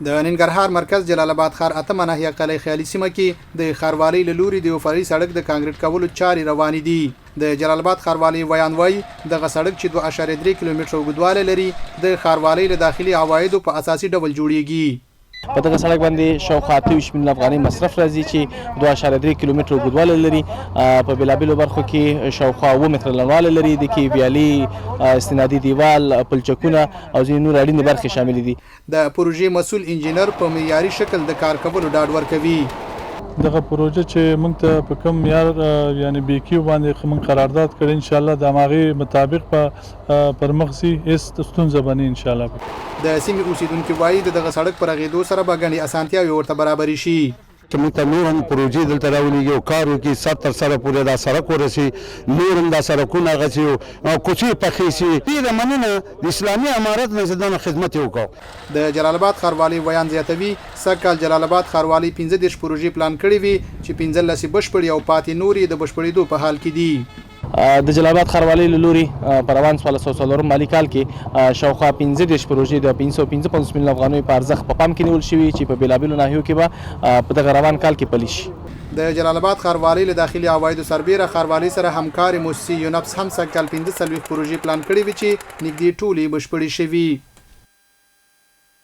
د ننګرهار مرکز جلال آباد ښار اتمه ناحیه قلعه خیالي سیمه کې د ښاروالۍ له لوري د وفري سړک د کانکریټ کولو چارې روانې دي د جلال آباد ښاروالۍ ویان وایي دغه سړک چې 2.3 کیلومتره اوږدوالی لري د ښاروالۍ له داخلي عوایدو په اساسي ډول جوړیږي. په دغه سړک باندې شاوخوا 28 میلیون افغانۍ مصرف راځي چې 2.3 کیلومتره اوږدوالی لري. په بېلابېلو برخو کې شاوخوا 7 متره لنډوالی لري. د کې ویالې، استنادي دیوال، پلچکونه او ځینې نور اړینې برخې شاملې دي. د پروژې مسؤل انجینر په معیاري شکل د کار کولو ډاډ ورکوي. دغه پروژه چې موږ ته په کوم معیار یعنی بیکیو باندې موږ قرارداد کړی ان شاء الله د هغې مطابق په پرمخ ځي، هېڅ ستونزه به نه ان شاء الله. د سیمې اوسیدونکي وایي د دغه سړک په رغېدو سره به ګڼې اسانتیاوې ورته برابرې شي. چې موږ ته نور هم پروژې دلته راولېږي او کار وکړي، سر تر سره پورې دا سړک ورسي، نور هم دا سړکونه هغه شي او کوڅې پخې شي. ډېره مننه د اسلامي امارت نه زه خدمت یې وکړو. د جلال آباد ښاروالۍ ویان زیاتوي سږکال جلال آباد ښاروالۍ 15 پروژې پلان کړې وي چې 15 بشپړې او پاتې نورې د بشپړېدو په حال کې دي. د جلال آباد ښاروالۍ له لوري په روان 1404 مالي کال کې شاوخوا 15 پروژې د 555 میلیون افغانیو په ارزښت په پام کې نیول شوي چې په بېلابېلو ناحیو کې به په دغه روان کال کې پلي شي. د جلال آباد ښاروالۍ له داخلي عوایدو سربیره ښاروالۍ سره همکارې مؤسسې یونپس هم سږکال 15 پروژې پلان کړې وي چې نږدې ټولې بشپړې شوي.